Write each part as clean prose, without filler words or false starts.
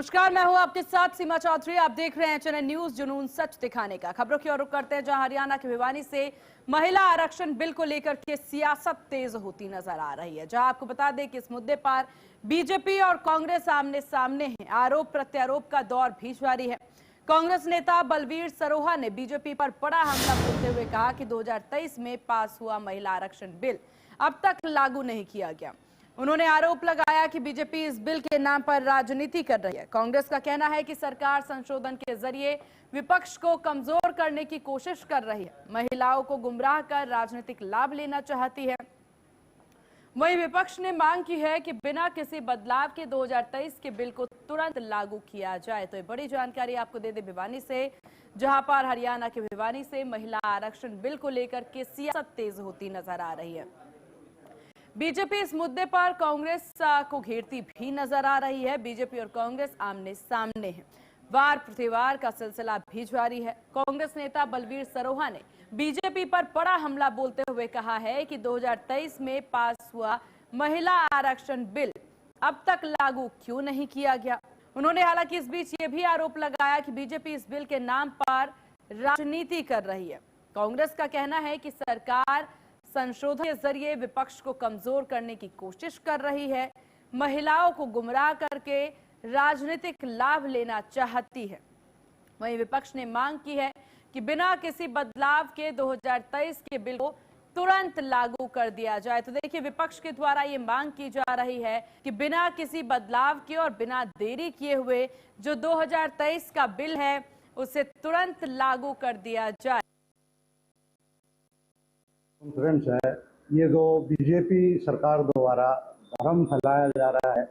नमस्कार, मैं हूं आपके साथ सीमा चौधरी। आप देख रहे हैं चैनल न्यूज, जुनून सच दिखाने का। खबरों की ओर रुख करते हैं, जहां हरियाणा के भिवानी से महिला आरक्षण बिल को लेकर के सियासत तेज होती नजर आ रही है। जहां आपको बता दें कि इस मुद्दे पर बीजेपी और कांग्रेस आमने सामने हैं। आरोप प्रत्यारोप का दौर भी जारी है। कांग्रेस नेता बलवीर सरोहा ने बीजेपी पर बड़ा हमला बोलते हुए कहा कि 2023 में पास हुआ महिला आरक्षण बिल अब तक लागू नहीं किया गया। उन्होंने आरोप लगाया कि बीजेपी इस बिल के नाम पर राजनीति कर रही है। कांग्रेस का कहना है कि सरकार संशोधन के जरिए विपक्ष को कमजोर करने की कोशिश कर रही है, महिलाओं को गुमराह कर राजनीतिक लाभ लेना चाहती है। वहीं विपक्ष ने मांग की है कि बिना किसी बदलाव के 2023 के बिल को तुरंत लागू किया जाए। तो ये बड़ी जानकारी आपको दे दे भिवानी से, जहां पर हरियाणा के भिवानी से महिला आरक्षण बिल को लेकर के सियासत तेज होती नजर आ रही है। बीजेपी इस मुद्दे पर कांग्रेस को घेरती भी नजर आ रही है। बीजेपी और कांग्रेस आमने सामने हैं। वार प्रतिवार का सिलसिला भी जारी है। कांग्रेस नेता बलवीर सरोहा ने बीजेपी पर बड़ा हमला बोलते हुए कहा है कि 2023 में पास हुआ महिला आरक्षण बिल अब तक लागू क्यों नहीं किया गया। उन्होंने हालांकि इस बीच ये भी आरोप लगाया कि बीजेपी इस बिल के नाम पर राजनीति कर रही है। कांग्रेस का कहना है कि सरकार संशोधन के जरिए विपक्ष को कमजोर करने की कोशिश कर रही है, महिलाओं को गुमराह करके राजनीतिक लाभ लेना चाहती है। वहीं विपक्ष ने मांग की है कि बिना किसी बदलाव के 2023 के बिल को तुरंत लागू कर दिया जाए। तो देखिए, विपक्ष के द्वारा ये मांग की जा रही है कि बिना किसी बदलाव के और बिना देरी किए हुए जो 2023 का बिल है उसे तुरंत लागू कर दिया जाए। कॉन्फ्रेंस है, ये जो बीजेपी सरकार द्वारा भ्रम फैलाया जा रहा है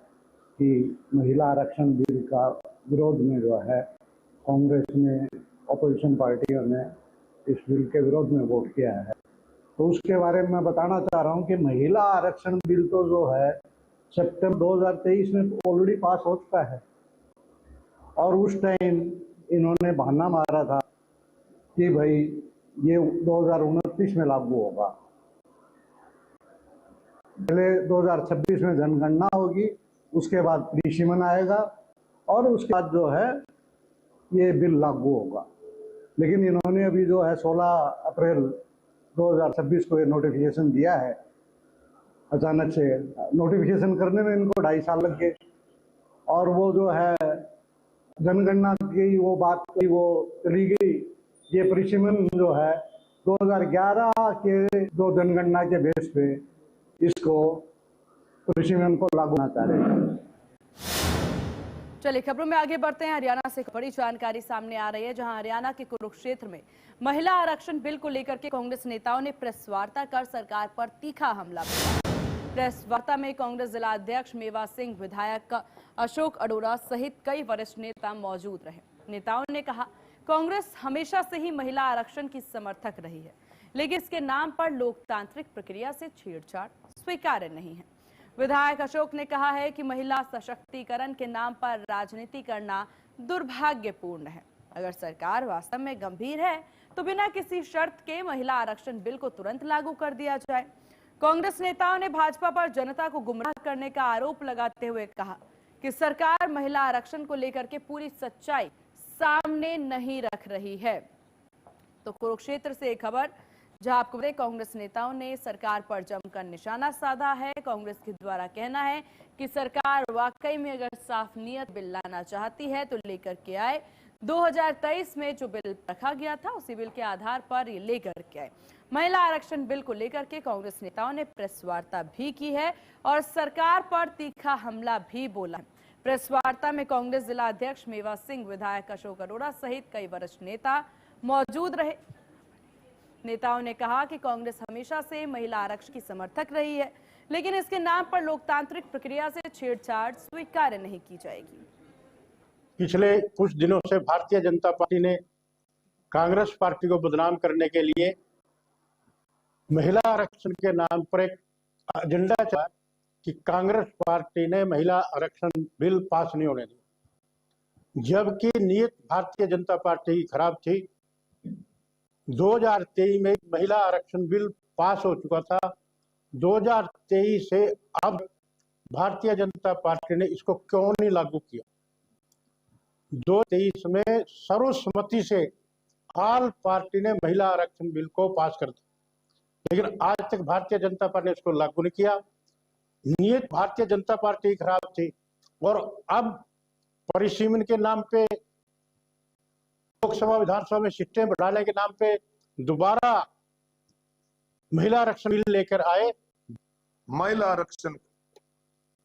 कि महिला आरक्षण बिल का विरोध में जो है कांग्रेस ने, अपोजिशन पार्टियों ने इस बिल के विरोध में वोट किया है, तो उसके बारे में मैं बताना चाह रहा हूं कि महिला आरक्षण बिल तो जो है सितंबर 2023 में ऑलरेडी पास हो चुका है। और उस टाइम इन्होंने बहाना मारा था कि भाई ये 2029 में लागू होगा, पहले 2026 में जनगणना होगी, उसके बाद परिसीमन आएगा और उसके बाद जो है ये बिल लागू होगा। लेकिन इन्होंने अभी जो है 16 अप्रैल 2026 को ये नोटिफिकेशन दिया है। अचानक से नोटिफिकेशन करने में इनको 2.5 साल लग गए और वो जो है जनगणना की वो बात वो चली गई। ये परिसीमन जो है 2011 के जो जनगणना के बेस पे इसको परिसीमन को लागू करना चाह रहे हैं। चलिए खबरों में आगे बढ़ते हैं। हरियाणा से बड़ी जानकारी सामने आ रही है, जहां हरियाणा के कुरुक्षेत्र में महिला आरक्षण बिल को लेकर के कांग्रेस नेताओं ने प्रेस वार्ता कर सरकार पर तीखा हमला बोला। प्रेस वार्ता में कांग्रेस जिला अध्यक्ष मेवा सिंह, विधायक अशोक अरोड़ा सहित कई वरिष्ठ नेता मौजूद रहे। नेताओं ने कहा, कांग्रेस हमेशा से ही महिला आरक्षण की समर्थक रही है, लेकिन इसके नाम पर लोकतांत्रिक प्रक्रिया से छेड़छाड़ स्वीकार्य नहीं है। विधायक अशोक ने कहा है कि महिला सशक्तिकरण के नाम पर राजनीति करना दुर्भाग्यपूर्ण है। अगर सरकार वास्तव में गंभीर है तो बिना किसी शर्त के महिला आरक्षण बिल को तुरंत लागू कर दिया जाए। कांग्रेस नेताओं ने भाजपा पर जनता को गुमराह करने का आरोप लगाते हुए कहा कि सरकार महिला आरक्षण को लेकर के पूरी सच्चाई सामने नहीं रख रही है। तो कुरुक्षेत्र से एक खबर, जहां आपको बताएं, कांग्रेस नेताओं ने सरकार पर जमकर निशाना साधा है। कांग्रेस के द्वारा कहना है कि सरकार वाकई में अगर साफ नियत बिल लाना चाहती है तो लेकर के आए। 2023 में जो बिल रखा गया था उसी बिल के आधार पर ये लेकर के आए। महिला आरक्षण बिल को लेकर के कांग्रेस नेताओं ने प्रेस वार्ता भी की है और सरकार पर तीखा हमला भी बोला। प्रेस वार्ता में कांग्रेस जिला अध्यक्ष मेवा सिंह, विधायक अशोक अरोड़ा सहित कई वरिष्ठ नेता मौजूद रहे। नेताओं ने कहा कि कांग्रेस हमेशा से महिला आरक्षण की समर्थक रही है, लेकिन इसके नाम पर लोकतांत्रिक प्रक्रिया से छेड़छाड़ स्वीकार्य नहीं की जाएगी। पिछले कुछ दिनों से भारतीय जनता पार्टी ने कांग्रेस पार्टी को बदनाम करने के लिए महिला आरक्षण के नाम पर एक एजेंडा चला कि कांग्रेस पार्टी ने महिला आरक्षण बिल पास नहीं होने दिया, जबकि नीयत भारतीय जनता पार्टी की खराब थी। 2023 में महिला आरक्षण बिल पास हो चुका था। 2023 से अब भारतीय जनता पार्टी ने इसको क्यों नहीं लागू किया? 2023 में सर्वसम्मति से ऑल पार्टी ने महिला आरक्षण बिल को पास कर दिया, लेकिन आज तक भारतीय जनता पार्टी ने इसको लागू नहीं किया। नीयत भारतीय जनता पार्टी की खराब थी और अब परिसीमन के नाम पे, लोकसभा विधानसभा में सीटें बढ़ाने के नाम पे दोबारा महिला आरक्षण बिल लेकर आए। महिला आरक्षण,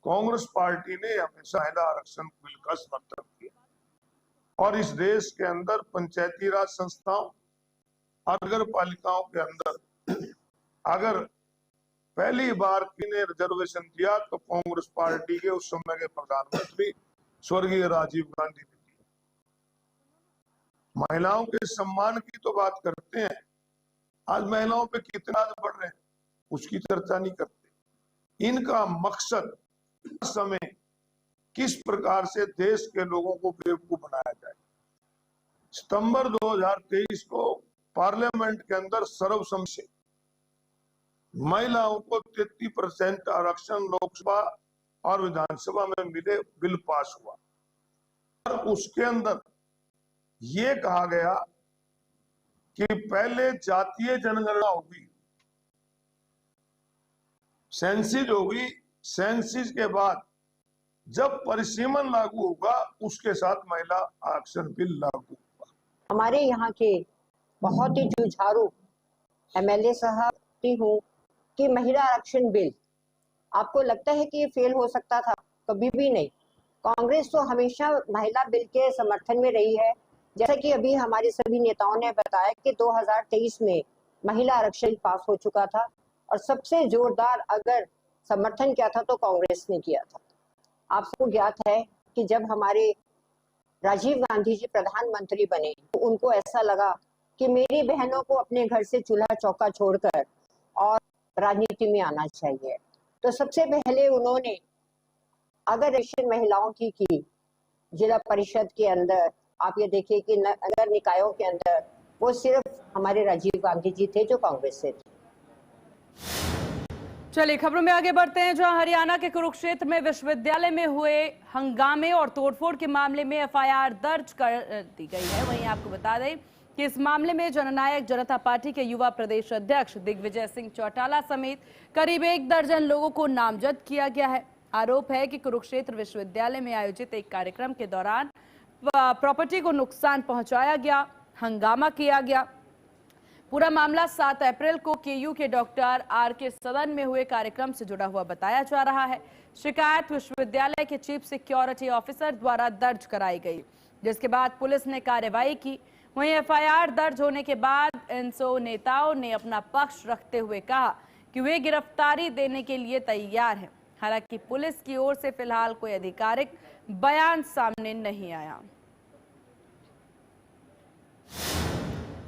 कांग्रेस पार्टी ने हमेशा महिला आरक्षण बिल का समर्थन किया और इस देश के अंदर पंचायती राज संस्थाओं और नगर पालिकाओं के अंदर अगर पहली बार किसी रिजर्वेशन दिया तो कांग्रेस पार्टी के उस समय के प्रधानमंत्री स्वर्गीय राजीव गांधी ने दिया। महिलाओं के सम्मान की तो बात करते हैं, आज महिलाओं पे कितना बढ़ रहे हैं उसकी चर्चा नहीं करते। इनका मकसद समय किस प्रकार से देश के लोगों को बेवकूफ बनाया जाए। सितंबर 2023 को पार्लियामेंट के अंदर सर्वसम्मति से महिलाओं को 33% आरक्षण लोकसभा और विधानसभा में मिले, बिल पास हुआ और उसके अंदर ये कहा गया कि पहले जातीय जनगणना होगी, सेंसिस होगी, सेंसिस के बाद जब परिसीमन लागू होगा उसके साथ महिला आरक्षण बिल लागू होगा। हमारे यहाँ के बहुत ही जुझारू एमएलए साहब हूँ कि महिला आरक्षण बिल, आपको लगता है कि ये फेल हो सकता था? कभी भी नहीं। कांग्रेस तो हमेशा महिला बिल के समर्थन में रही है। जैसा कि अभी हमारे सभी नेताओं ने बताया कि 2023 में महिला आरक्षण पास हो चुका था और सबसे जोरदार अगर समर्थन किया था तो कांग्रेस ने किया था। आप सबको ज्ञात है कि जब हमारे राजीव गांधी जी प्रधानमंत्री बने तो उनको ऐसा लगा कि मेरी बहनों को अपने घर से चूल्हा चौका छोड़कर और राजनीति में आना चाहिए। तो सबसे पहले उन्होंने अगर रक्षण महिलाओं की जिला परिषद के अंदर, आप ये देखिए कि नगर निकायों के अंदर वो सिर्फ हमारे राजीव गांधी जी थे जो कांग्रेस से थे। चलिए खबरों में आगे बढ़ते हैं, जहां हरियाणा के कुरुक्षेत्र में विश्वविद्यालय में हुए हंगामे और तोड़फोड़ के मामले में एफआईआर दर्ज कर दी गई है। वहीं आपको बता दें कि इस मामले में जननायक जनता पार्टी के युवा प्रदेश अध्यक्ष दिग्विजय सिंह चौटाला समेत करीब 1 दर्जन लोगों को नामजद किया गया है। आरोप है कि कुरुक्षेत्र विश्वविद्यालय में आयोजित एक कार्यक्रम के दौरान प्रॉपर्टी को नुकसान पहुंचाया गया, हंगामा किया गया। पूरा मामला 7 अप्रैल को केयू के डॉक्टर आर.के. सदन में हुए कार्यक्रम से जुड़ा हुआ बताया जा रहा है। शिकायत विश्वविद्यालय के चीफ सिक्योरिटी ऑफिसर द्वारा दर्ज कराई गई, जिसके बाद पुलिस ने कार्रवाई की। वहीं एफआईआर दर्ज होने के बाद इनसो नेताओं ने अपना पक्ष रखते हुए कहा कि वे गिरफ्तारी देने के लिए तैयार हैं। हालांकि पुलिस की ओर से फिलहाल कोई आधिकारिक बयान सामने नहीं आया।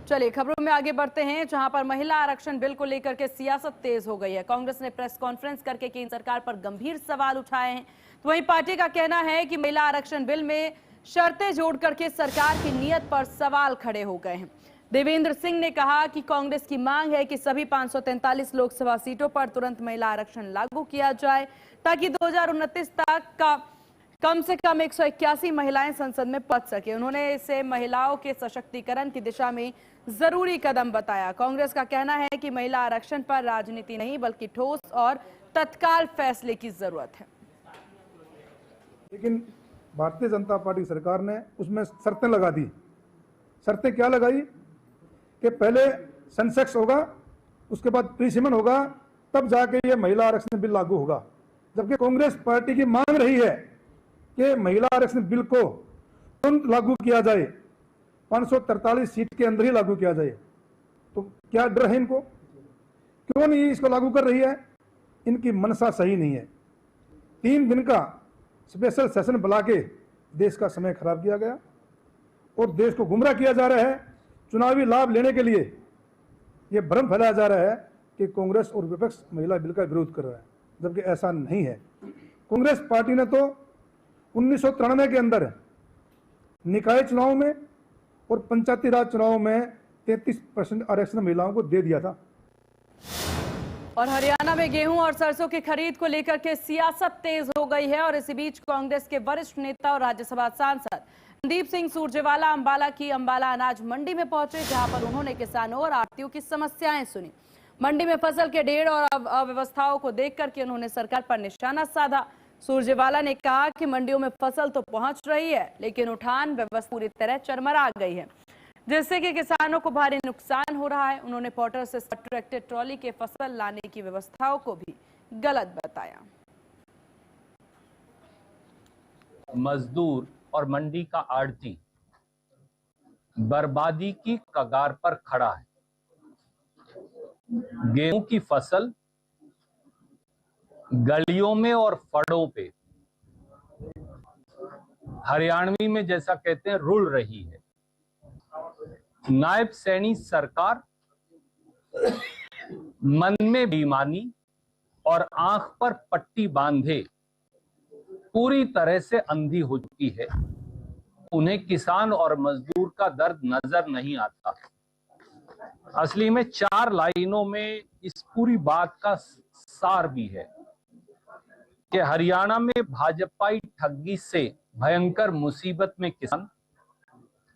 चलिए खबरों में आगे बढ़ते हैं, जहां पर महिला आरक्षण बिल को लेकर के सियासत तेज हो गई है। कांग्रेस ने प्रेस कॉन्फ्रेंस करके केंद्र सरकार पर गंभीर सवाल उठाए हैं। तो वहीं पार्टी का कहना है कि महिला आरक्षण बिल में शर्तें जोड़ करके सरकार की नीयत पर सवाल खड़े हो गए हैं। देवेंद्र सिंह ने कहा कि कांग्रेस की मांग है कि सभी 543 लोकसभा सीटों पर तुरंत महिला आरक्षण लागू किया जाए, ताकि 2029 तक का कम से कम 181 महिलाएं संसद में पहुंच सके। उन्होंने इसे महिलाओं के सशक्तिकरण की दिशा में जरूरी कदम बताया। कांग्रेस का कहना है कि महिला आरक्षण पर राजनीति नहीं बल्कि ठोस और तत्काल फैसले की जरूरत है। लेकिन भारतीय जनता पार्टी सरकार ने उसमें शर्तें लगा दी। शर्तें क्या लगाई कि पहले सेंसेक्स होगा, उसके बाद प्रीसीमन होगा, तब जाके ये महिला आरक्षण बिल लागू होगा। जबकि कांग्रेस पार्टी की मांग रही है कि महिला आरक्षण बिल को तुरंत लागू किया जाए, 543 सीट के अंदर ही लागू किया जाए। तो क्या डर है इनको? क्यों नहीं इसको लागू कर रही है? इनकी मनसा सही नहीं है। 3 दिन का स्पेशल सेशन बुला के देश का समय खराब किया गया और देश को गुमराह किया जा रहा है। चुनावी लाभ लेने के लिए ये भ्रम फैलाया जा रहा है कि कांग्रेस और विपक्ष महिला बिल का विरोध कर रहा है, जबकि ऐसा नहीं है। कांग्रेस पार्टी ने तो 1993 के अंदर निकाय चुनाव में और पंचायती राज चुनाव में 33% आरक्षण महिलाओं को दे दिया था। और हरियाणा में गेहूं और सरसों की खरीद को लेकर के सियासत तेज हो गई है और इसी बीच कांग्रेस के वरिष्ठ नेता और राज्यसभा सांसद संदीप सिंह सुरजेवाला अंबाला की अंबाला अनाज मंडी में पहुंचे, जहां पर उन्होंने किसानों और आढ़तियों की समस्याएं सुनी। मंडी में फसल के ढेर और अव्यवस्थाओं को देख करके उन्होंने सरकार पर निशाना साधा। सुरजेवाला ने कहा कि मंडियों में फसल तो पहुंच रही है, लेकिन उठान व्यवस्था पूरी तरह चरमरा गई है, जिससे कि किसानों को भारी नुकसान हो रहा है। उन्होंने पोर्टर से ट्रैक्टर ट्रॉली के फसल लाने की व्यवस्थाओं को भी गलत बताया। मजदूर और मंडी का आड़ती बर्बादी की कगार पर खड़ा है। गेहूं की फसल गलियों में और फड़ों पे हरियाणवी में जैसा कहते हैं रुल रही है। नायब सैनी सरकार मन में बेईमानी और आंख पर पट्टी बांधे पूरी तरह से अंधी हो चुकी है। उन्हें किसान और मजदूर का दर्द नजर नहीं आता। असली में 4 लाइनों में इस पूरी बात का सार भी है कि हरियाणा में भाजपाई ठगी से भयंकर मुसीबत में किसान,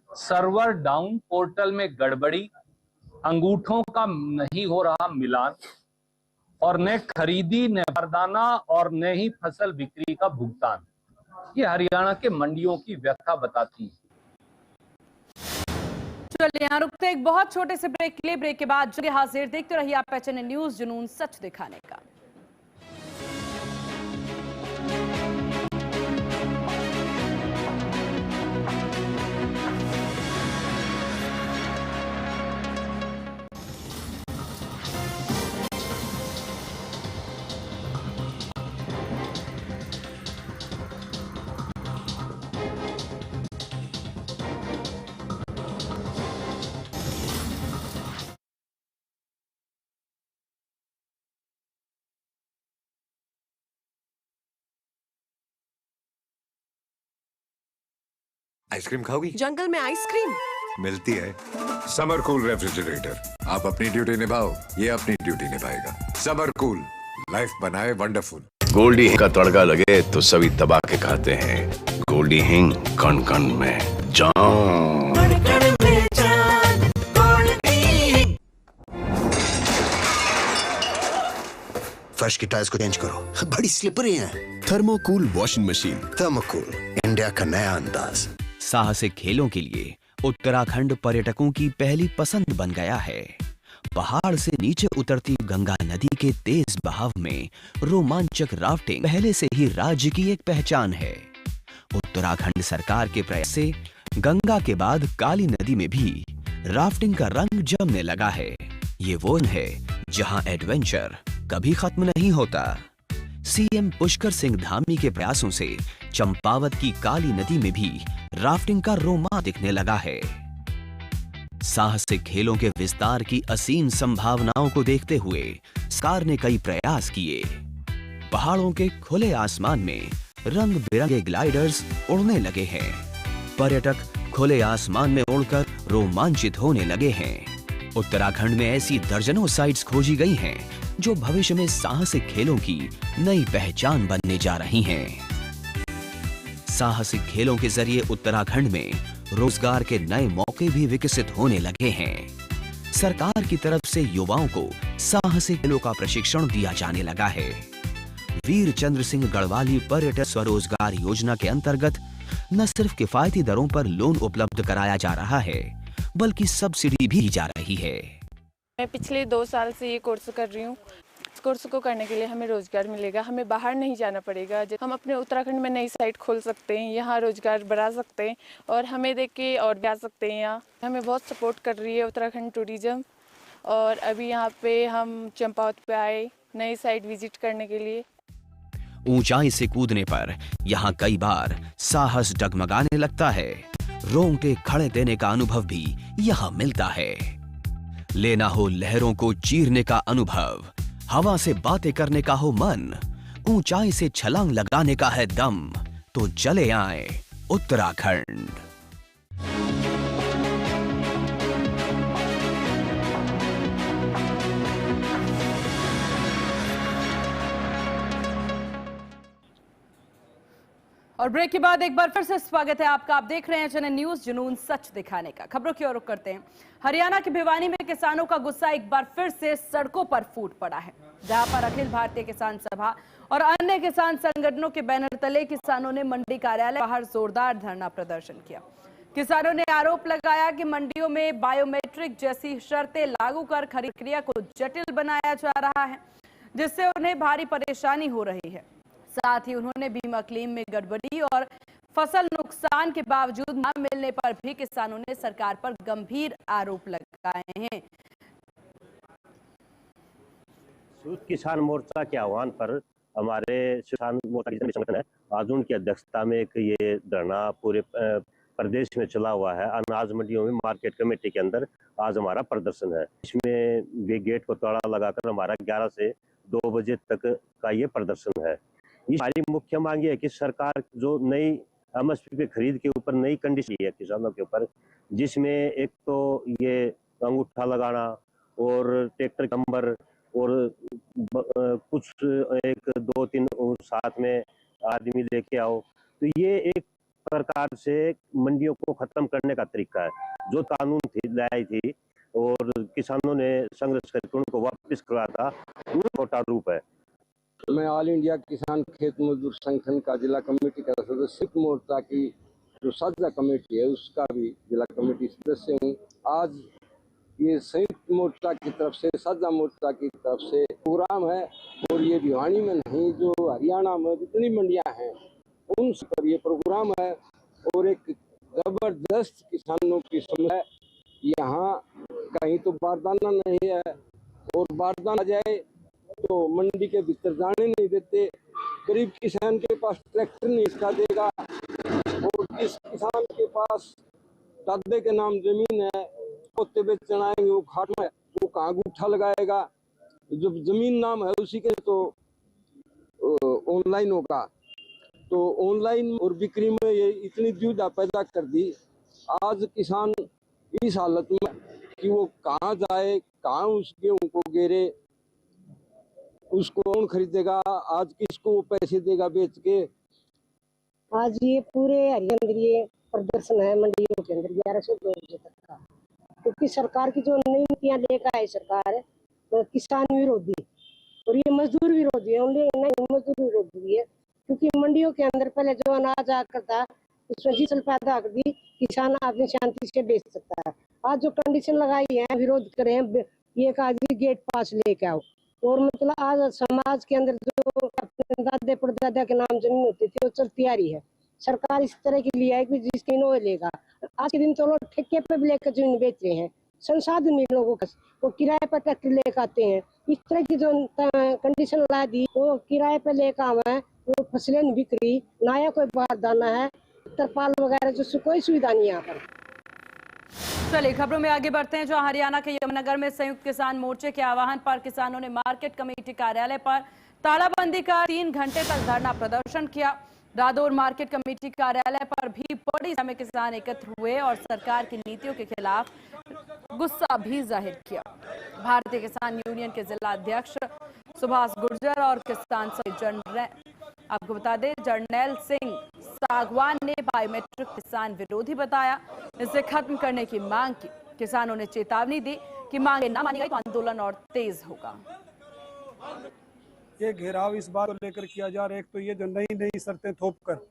सर्वर डाउन, पोर्टल में गड़बड़ी, अंगूठों का नहीं हो रहा मिलान और न खरीदी, न बारदाना और न ही फसल बिक्री का भुगतान। ये हरियाणा के मंडियों की व्यथा बताती है। चलिए यहाँ रुकते हैं एक बहुत छोटे से ब्रेक के लिए। ब्रेक के बाद जल्दी हाजिर, देखते रहिए आप एचएनएन न्यूज़, जुनून सच दिखाने का। आइसक्रीम खाओगी? जंगल में आइसक्रीम मिलती है। समर कूल रेफ्रिजरेटर, आप अपनी ड्यूटी निभाओ, ये अपनी ड्यूटी निभाएगा। समर कूल, लाइफ बनाए वंडरफुल। गोल्डी हिंग का तड़का लगे तो सभी दबा के खाते हैं। गोल्डी हिंग, कण कण में जान। फर्श की टाइल्स को चेंज करो, बड़ी स्लिपरी हैं। थर्मोकूल वॉशिंग मशीन। थर्मोकूल, इंडिया का नया अंदाज। साहसिक खेलों के लिए उत्तराखंड पर्यटकों की पहली पसंद बन गया है। पहाड़ से नीचे उतरती गंगा नदी के तेज बहाव में रोमांचक राफ्टिंग पहले से ही राज्य की एक पहचान है। उत्तराखंड सरकार के प्रयास से गंगा के बाद काली नदी में भी राफ्टिंग का रंग जमने लगा है। ये वो है जहां एडवेंचर कभी खत्म नहीं होता। सीएम पुष्कर सिंह धामी के प्रयासों से चंपावत की काली नदी में भी राफ्टिंग का रोमांच दिखने लगा है। साहसिक खेलों के विस्तार की असीम संभावनाओं को देखते हुए सरकार ने कई प्रयास किए। पहाड़ों के खुले आसमान में रंग बिरंगे ग्लाइडर्स उड़ने लगे हैं। पर्यटक खुले आसमान में उड़कर रोमांचित होने लगे हैं। उत्तराखंड में ऐसी दर्जनों साइट्स खोजी गई हैं जो भविष्य में साहसिक खेलों की नई पहचान बनने जा रही हैं। साहसिक खेलों के जरिए उत्तराखंड में रोजगार के नए मौके भी विकसित होने लगे हैं। सरकार की तरफ से युवाओं को साहसिक खेलों का प्रशिक्षण दिया जाने लगा है। वीर चंद्र सिंह गढ़वाली पर्यटक स्वरोजगार योजना के अंतर्गत न सिर्फ किफायती दरों पर लोन उपलब्ध कराया जा रहा है, बल्कि सब्सिडी भी दी जा रही है। मैं पिछले 2 साल से ये कोर्स कर रही हूँ। इस कोर्स को करने के लिए हमें रोजगार मिलेगा, हमें बाहर नहीं जाना पड़ेगा। हम अपने उत्तराखंड में नई साइट खोल सकते हैं, यहाँ रोजगार बढ़ा सकते हैं और हमें देख के और भी आ सकते हैं। यहाँ हमें बहुत सपोर्ट कर रही है उत्तराखंड टूरिज्म। और अभी यहाँ पे हम चंपावत पे आए नई साइट विजिट करने के लिए। ऊंचाई से कूदने पर यहाँ कई बार साहस डगमगाने लगता है। रोंगटे खड़े देने का अनुभव भी यहाँ मिलता है। लेना हो लहरों को चीरने का अनुभव, हवा से बातें करने का हो मन, ऊंचाई से छलांग लगाने का है दम, तो चले आए उत्तराखंड। और और ब्रेक के बाद एक बार फिर से स्वागत है आपका। आप देख रहे हैं चैनल न्यूज जुनून सच दिखाने का। खबरों की ओर रुख करते हैं। हरियाणा के भिवानी में किसानों का गुस्सा एक बार फिर से सड़कों पर फूट पड़ा है, जहां पर अखिल भारतीय किसान सभा और अन्य किसान संगठनों के बैनर तले किसानों ने मंडी कार्यालय बाहर जोरदार धरना प्रदर्शन किया। किसानों ने आरोप लगाया कि मंडियों में बायोमेट्रिक जैसी शर्तें लागू कर खरीद प्रक्रिया को जटिल बनाया जा रहा है, जिससे उन्हें भारी परेशानी हो रही है। साथ ही उन्होंने बीमा क्लेम में गड़बड़ी और फसल नुकसान के बावजूद न मिलने पर भी किसानों ने सरकार पर गंभीर आरोप लगाए हैं। संयुक्त किसान मोर्चा के आह्वान पर हमारे किसान मोर्चा की संगठन है, आज उनकी अध्यक्षता में एक ये धरना पूरे प्रदेश में चला हुआ है। अनाज मंडियों में मार्केट कमेटी के अंदर आज हमारा प्रदर्शन है। इसमें भी गेट को ताला लगाकर हमारा 11 से 2 बजे तक का ये प्रदर्शन है। हमारी मुख्य मांग ये है कि सरकार जो नई एमएसपी पे खरीद के ऊपर नई कंडीशन है किसानों के ऊपर, जिसमें एक तो ये अंगूठा लगाना और ट्रैक्टर नंबर और कुछ 1 2 3 साथ में आदमी लेके आओ, तो ये एक प्रकार से मंडियों को खत्म करने का तरीका है। जो कानून थी लाई थी और किसानों ने संघर्ष करके उनको वापस करा था, वो छोटा रूप है। मैं ऑल इंडिया किसान खेत मजदूर संगठन का जिला कमेटी का सदस्य, संयुक्त मोर्चा की जो साझा कमेटी है उसका भी जिला कमेटी सदस्य हूँ। आज ये संयुक्त मोर्चा की तरफ से, साझा मोर्चा की तरफ से प्रोग्राम है और ये भिवानी में नहीं, जो हरियाणा में जितनी मंडियां हैं उन पर ये प्रोग्राम है। और एक जबरदस्त किसानों की समस्या, यहाँ कहीं तो बारदाना नहीं है और बारदाना जाए तो मंडी के भीतर जाने नहीं देते। गरीब किसान के पास ट्रैक्टर नहीं इसका देगा और जिस किसान के पास दादे के नाम जमीन है, पोते बेचना आएंगे वो खाट में, वो कहाँ अंगूठा लगाएगा। जब जमीन नाम है उसी के तो ऑनलाइन होगा, तो ऑनलाइन और बिक्री में ये इतनी दुविधा पैदा कर दी। आज किसान इस हालत में कि वो कहाँ जाए, कहाँ उस गेहूं को गिरे, उसको कौन खरीदेगा, आज किसको वो पैसे देगा बेच के। आज ये पूरे हरियाणा ये प्रदर्शन है मंडियों के अंदर 11 से 2 बजे तक का, क्योंकि सरकार की जो नई नीतियाँ लेकर आई सरकार, तो किसान विरोधी और ये मजदूर विरोधी है। नहीं, मजदूर विरोधी है, क्योंकि मंडियों के अंदर पहले जो अनाज आकर था उसमें जिसल पैदा कर दी, किसान अपनी शांति से बेच सकता है। आज जो कंडीशन लगाई है, विरोध करें, ये कहा गेट पास लेके आओ। और मतलब आज समाज के अंदर जो अपने दादे परदादा के नाम जमीन होती थी वो चलती आ रही है। सरकार इस तरह की लिया है कि जिसके नो लेगा। आज के दिन तो लोग ठेके पे भी लेकर जमीन बेच रहे हैं, संसाधन भी लोगों का, वो किराए पर ट्रैक्टर लेकर आते हैं। इस तरह की जो कंडीशन ला दी, वो किराए पे लेकर आवे, वो फसलें नहीं बिक रही, ना या कोई बारदाना है, तरपाल वगैरह जो कोई सुविधा नहीं यहाँ पर। चलिए खबरों में आगे बढ़ते हैं, जहां हरियाणा के यमुनानगर में संयुक्त किसान मोर्चे के आह्वान पर किसानों ने मार्केट कमेटी कार्यालय पर तालाबंदी का 3 घंटे तक धरना प्रदर्शन किया। रादौर मार्केट कमेटी कार्यालय पर भी बड़ी संख्या में किसान एकत्र हुए और सरकार की नीतियों के खिलाफ गुस्सा भी जाहिर किया। भारतीय किसान यूनियन के जिला अध्यक्ष सुभाष गुर्जर और किसान आपको बता दें जर्नैल सिंह सागवान ने बायोमेट्रिक किसान विरोधी बताया, इसे खत्म करने की मांग की। किसानों ने चेतावनी दी कि मांगे न मानी गई तो आंदोलन और तेज होगा। ये घेराव इस बात को लेकर किया जा रहा है, एक तो ये जो नई नई शर्तें थोपकर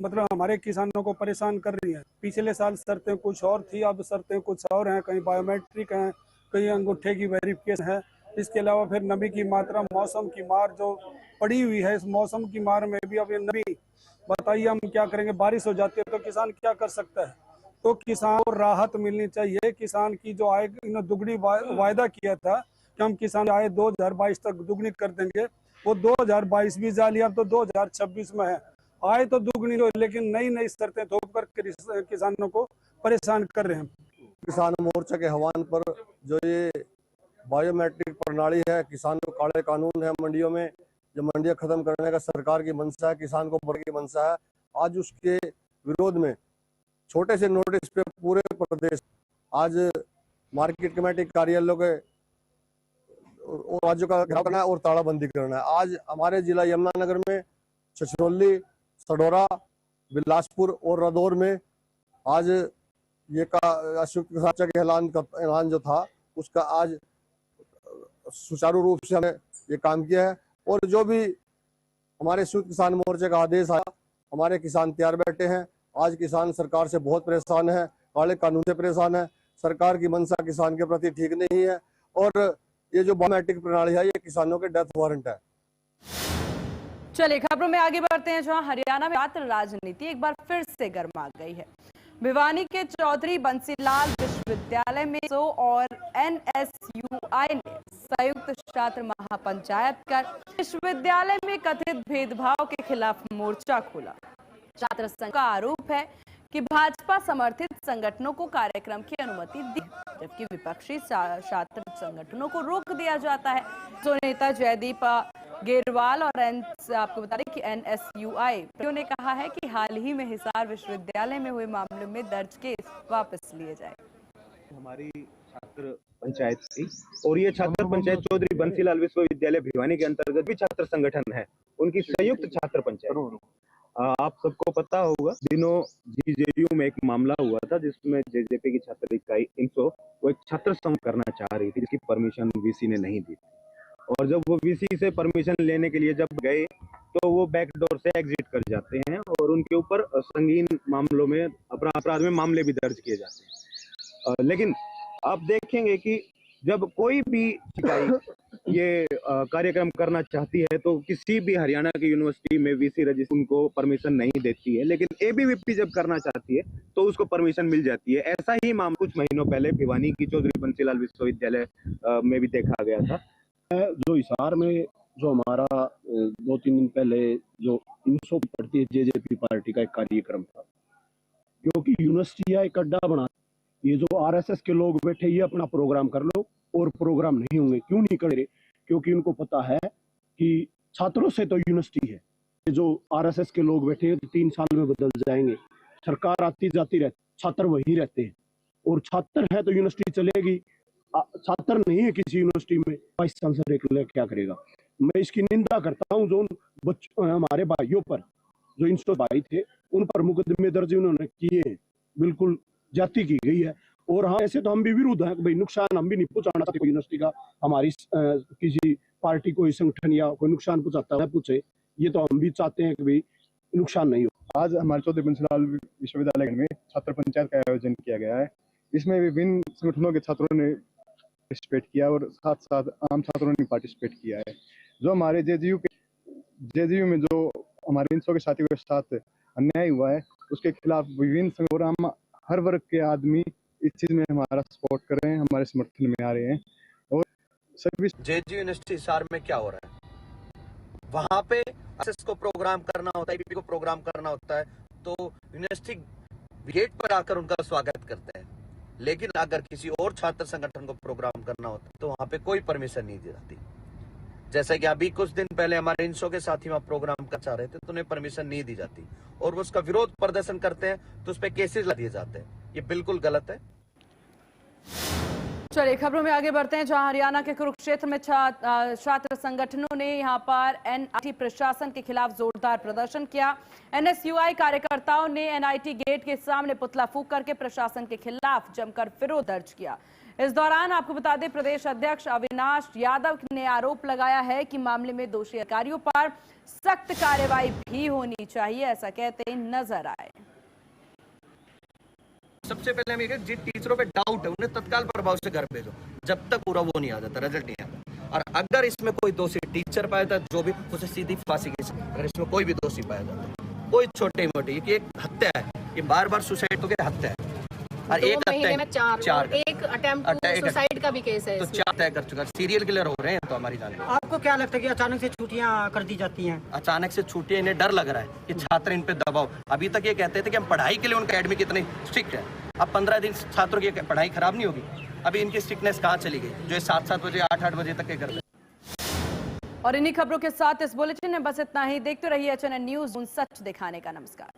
मतलब हमारे किसानों को परेशान कर रही है। पिछले साल शर्तें कुछ और थी, अब शर्तें कुछ और हैं, कहीं बायोमेट्रिक हैं, कहीं अंगूठे की वेरिफिकेशन है। इसके अलावा फिर नमी की मात्रा, मौसम की मार जो पड़ी हुई है, इस मौसम की मार में भी अब ये नमी, बताइए हम क्या करेंगे। बारिश हो जाती है तो किसान क्या कर सकता है। तो किसान को राहत मिलनी चाहिए। किसान की जो आय दुगनी वायदा किया था कि हम किसान आय 2022 तक दुगनी कर देंगे, वो 2022 भी जाली, अब तो 2026 में है। आय तो दुगनी हो, लेकिन नई नई शर्तें थोपकर किसानों को परेशान कर रहे हैं। किसान मोर्चा के आह्वान पर जो ये बायोमेट्रिक प्रणाली है, किसान को काले कानून है मंडियों में, जो मंडियां खत्म करने का सरकार की मंशा है, किसान को बढ़ने की मंशा है। आज उसके विरोध में छोटे से नोटिस पे पूरे प्रदेश आज मार्केट कमेटी कार्यालयों के राज्यों का घेराव करना है और तालाबंदी करना है। आज हमारे जिला यमुनानगर में छछरौली, सडोरा, बिलासपुर और रदौर में आज ये का संयुक्त किसान के ऐलान जो था उसका आज सुचारू रूप से हमने ये काम किया है। और जो भी हमारे संयुक्त किसान मोर्चे का आदेश आया, हमारे किसान तैयार बैठे हैं। आज किसान सरकार से बहुत परेशान है, काले कानून से परेशान है। सरकार की मंशा किसान के प्रति ठीक नहीं है और ये जो बायोमेट्रिक प्रणाली है ये किसानों के डेथ वारंट है। चलिए खबरों में आगे बढ़ते हैं, जहां हरियाणा में छात्र राजनीति एक बार फिर से गर्मा गई है। भिवानी के चौधरी बंसीलाल विश्वविद्यालय में और NSUI ने संयुक्त छात्र महापंचायत कर विश्वविद्यालय में कथित भेदभाव के खिलाफ मोर्चा खोला। छात्र संघ का आरोप है कि भाजपा समर्थित संगठनों को कार्यक्रम की अनुमति दी, जबकि विपक्षी छात्र संगठनों को रोक दिया जाता है। तो नेता जयदीप गेरवाल और आपको बता दें कि NSUI ने कहा है कि हाल ही में हिसार विश्वविद्यालय में हुए मामले में दर्ज केस वापस लिए जाए। हमारी छात्र पंचायत थी और ये छात्र पंचायत चौधरी बंसीलाल विश्वविद्यालय भिवानी के अंतर्गत भी छात्र संगठन है, उनकी संयुक्त छात्र पंचायत। आप सबको पता होगा दिनों JJU में एक मामला हुआ था जिसमें JJP की छात्र इकाई INSO वो एक छात्र संघ करना चाह रही थी, जिसकी परमिशन VC ने नहीं दी। और जब वो VC से परमिशन लेने के लिए जब गए तो वो बैकडोर से एग्जिट कर जाते हैं और उनके ऊपर संगीन मामलों में अपराध में मामले भी दर्ज किए जाते हैं। लेकिन आप देखेंगे कि जब कोई भी इकाई ये कार्यक्रम करना चाहती है तो किसी भी हरियाणा की यूनिवर्सिटी में VC रजिस्टर उनको परमिशन नहीं देती है, लेकिन ABVP जब करना चाहती है तो उसको परमिशन मिल जाती है। ऐसा ही मामला कुछ महीनों पहले भिवानी की चौधरी बंसीलाल विश्वविद्यालय में भी देखा गया था। जो हिसार में जो हमारा 2-3 दिन पहले जो INSO पढ़ती है JJP पार्टी का एक कार्यक्रम था, क्योंकि यूनिवर्सिटी एक अड्डा बना, ये जो RSS के लोग बैठे ये अपना प्रोग्राम कर लो और प्रोग्राम नहीं होंगे। क्यों नहीं कर रहे? क्योंकि उनको पता है कि छात्रों से तो यूनिवर्सिटी है, ये जो RSS के लोग बैठे हैं 3 साल में बदल जाएंगे, सरकार आती जाती रहती, छात्र वहीं रहते हैं और छात्र है तो यूनिवर्सिटी चलेगी। छात्र नहीं है किसी यूनिवर्सिटी में, वाइस चांसलर क्या करेगा? मैं इसकी निंदा करता हूँ। जो हमारे भाइयों पर जो INSO भाई थे उन पर मुकदमे दर्ज उन्होंने किए, बिल्कुल जाति की गई है। और हाँ, ऐसे तो हम भी विरुद्ध हैं कि भाई नुकसान हम भी नहीं पहुंचाना चाहते कोई यूनिवर्सिटी का, हमारी किसी पार्टी कोई संगठन या कोई नुकसान पहुंचाता है पूछे, ये तो हम भी चाहते हैं कि भाई नुकसान नहीं हो। आज हमारे चौधरी बंसीलाल विश्वविद्यालय में छात्र पंचायत का आयोजन किया गया है। इसमें विभिन्न संगठनों के छात्रों ने पार्टिसिपेट किया और साथ साथ आम छात्रों ने पार्टिसिपेट किया है। जो हमारे JJU में जो हमारे INSO के साथियों के साथ अन्याय हुआ है उसके खिलाफ विभिन्न संगठन, हर वर्ग के आदमी इस चीज में हमारा सपोर्ट कर रहे हैं, हमारे समर्थन में आ रहे हैं। और सभी JJU यूनिवर्सिटी हिसार में क्या हो रहा है, वहां पे RSS को प्रोग्राम करना होता है, ABVP को प्रोग्राम करना होता है तो यूनिवर्सिटी गेट पर आकर उनका स्वागत करते हैं। लेकिन अगर किसी और छात्र संगठन को प्रोग्राम करना होता है तो वहां पे कोई परमिशन नहीं दी जाती। जैसे कि अभी कुछ दिन पहले हमारे INSO के साथी वहां प्रोग्राम कर चाह रहे थे तो उन्हें परमिशन नहीं दी जाती और वो उसका विरोध प्रदर्शन करते हैं तो उस पर केसेस लगा दिए जाते हैं। ये बिल्कुल गलत है। चलिए खबरों में आगे बढ़ते हैं, जहां हरियाणा के कुरुक्षेत्र में छात्र संगठनों ने यहां पर NIT प्रशासन के खिलाफ जोरदार प्रदर्शन किया। NSUI कार्यकर्ताओं ने NIT गेट के सामने पुतला फूंक करके प्रशासन के खिलाफ जमकर विरोध दर्ज किया। इस दौरान आपको बता दें, प्रदेश अध्यक्ष अविनाश यादव ने आरोप लगाया है कि मामले में दोषी अधिकारियों पर सख्त कार्रवाई भी होनी चाहिए, ऐसा कहते नजर आए। सबसे पहले हम ये जिन टीचरों पे डाउट है उन्हें तत्काल प्रभाव से घर भेजो, जब तक पूरा वो नहीं आ जाता, रिजल्ट नहीं आता। और अगर इसमें कोई दोषी टीचर पाया जाता है जो भी, उसे सीधी फांसी की सजा। अगर इसमें कोई भी दोषी पाया जाता है, कोई छोटे मोटे, ये एक हत्या है, ये बार सुसाइड हो गया, हत्या है। और एक महीने में चार एक अटेम्प्ट सुसाइड का भी केस है, तो 4 तय कर चुका, सीरियल किलर हो रहे हैं। तो हमारी जान, आपको क्या लगता है कि अचानक से छुट्टियां कर दी जाती हैं? अचानक से छुट्टियां, इन्हें डर लग रहा है कि छात्र इन पे दबाव। अभी तक ये कहते थे कि हम पढ़ाई के लिए उनका एकेडमिक कितने स्ट्रिक्ट है, अब 15 दिन छात्रों की पढ़ाई खराब नहीं होगी। अभी इनकी स्ट्रिक्टनेस कहाँ चली गई, जो 7-7 बजे 8-8 बजे तक के कर रहे। और इन्हीं खबरों के साथ इस बुलेटिन में बस इतना ही। देखते रहिए HNN न्यूज़, सच दिखाने का। नमस्कार।